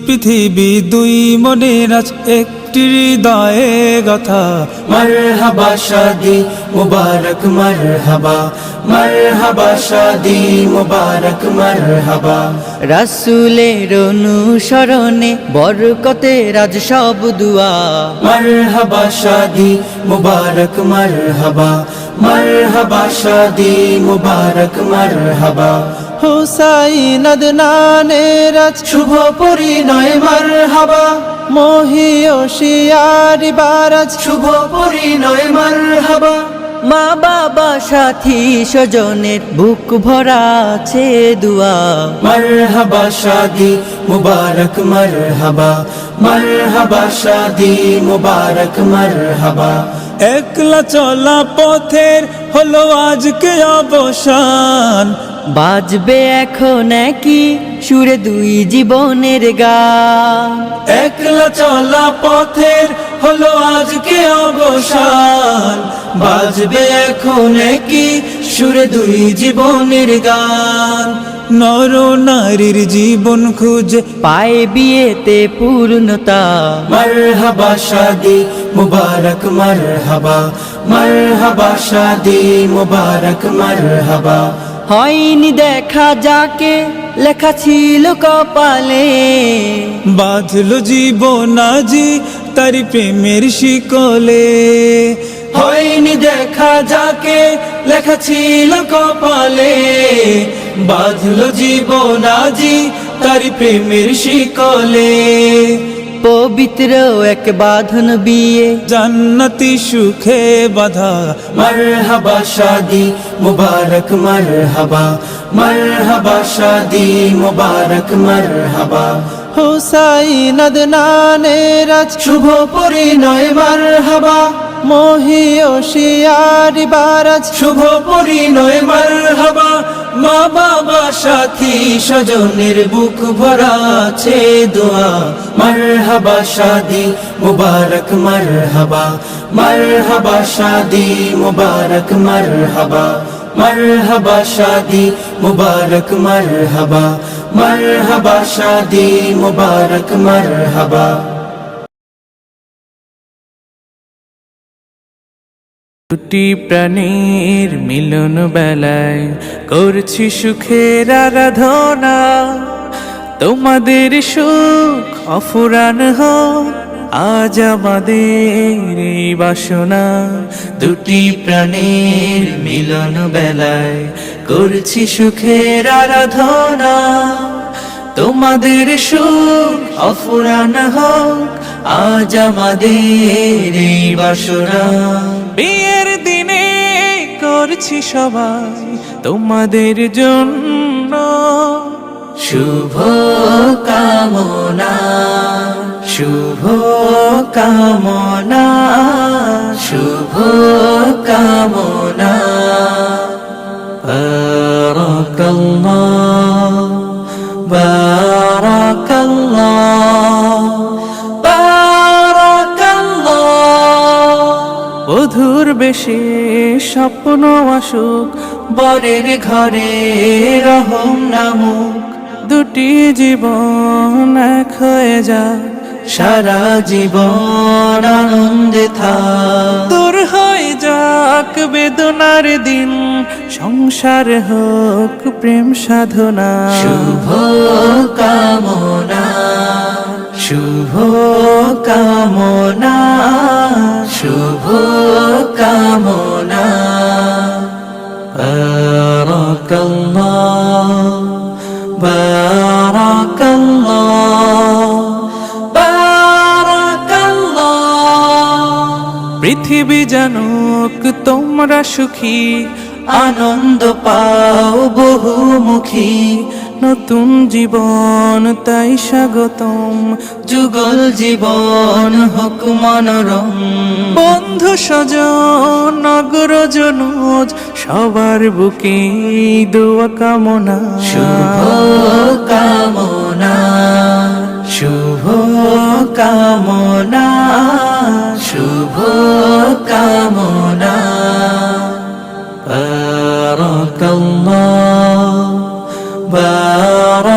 পৃথিবী দুই মনের আজ একটি হৃদয়ে গাথা। মারহাবা শাদি মুবারক মারহাবা, মারহাবা শাদি মুবারক মারহাবা। রাসূলের অনুসরণে বরকতের আজ সব দুয়া। মারহাবা শাদি মুবারক মারহাবা, মারহাবা শাদি মুবারক মারহাবা। হুসাইন আদনানের আজ শুভ পরিণয় মারহাবা, মহিয়সিয়ারি বারাজ শুভ পরিণয় মারহাবা। মা বাবা সাথী স্বজনের বুক ভরা আছে দুয়া। মারহাবা শাদি মুবারক মারহাবা, মারহাবা শাদি মুবারক মারহাবা। একলা চলা পথের হলো আজকে অবসান, বাজবে এখন কি সুরে দুই জীবনের গান। একলা চলা পথের হলো আজকে অবসান, বাজবে এখন কি সুরে দুই জীবনের গান। নর নারীর জীবন খুঁজে পায় বিয়েতে পূর্ণতা। মারহাবা শাদি মুবারক মারহাবা, মারহাবা শাদি মুবারক মারহাবা। হয়নি দেখা যাকে লেখা ছিল কপালে, বাঁধলো জীবন আজি তারি প্রেমের শিকলে। হয়নি দেখা যাকে লেখা ছিল কপালে, বাঁধলো জীবন আজি তারি প্রেমের শিকলে। পবিত্র এক বাঁধন বিয়ে জান্নাতি সুখে বাধা। মারহাবা শাদি মুবারক মারহাবা, মারহাবা শাদি মুবারক মারহাবা। হুসাইন আদনানের আজ শুভ পরিণয় মারহাবা, মহিয়সিয়ারি বারাজ শুভ পরিণয় মারহাবা। মা বাবা সাথী স্বজনের বুক ভরা আছে দোয়া। মারহাবা শাদি মুবারক মারহাবা, মারহাবা শাদি মুবারক মারহাবা। মারহাবা শাদি মুবারক মারহাবা, মারহাবা শাদি মুবারক মারহাবা। দুটি প্রাণীর মিলন বেলায় করছি সুখের আরাধনা। তোমাদের সুখ অফুরান হোক আজ আমাদের এই বাসনা। দুটি প্রাণীর মিলন বেলায় করছি সুখের আরাধনা। তোমাদের সুখ অফুরান হোক আজ আমাদের এই বাসনা। বিয়ের দিনে করছি সবাই তোমাদের জন্য শুভ কামনা, শুভ কামনা, শুভ কামনা। বারাকাল্লাহ, বারাকাল্লাহ, বারাকাল্লাহ। বধুর বেশে স্বপ্ন আসুক বরের ঘরে রহম নামুক। দুটি জীবন এক হয়ে যাক সারা জীবন আনন্দে থাক। দূর হয়ে যাক বেদনার দিন সংসার হোক প্রেম সাধনা। শুভ কামনা, শুভ কামনা, শুভ কামনা। বারাকাল্লাহ, বারাকাল্লাহ, বারাকাল্লাহ। পৃথিবী জানুক তোমরা সুখী আনন্দ পাও বহুমুখী। নতুন জীবন তাই স্বাগতম যুগল জীবন হোক মনোরম। বন্ধু স্বজন নগরজনুজ সবার বুকে দোয়া কামনা। শুভ কামনা, শুভ কামনা, শুভ কামনা। বারাকাল্লাহ, বারাকাল্লাহ।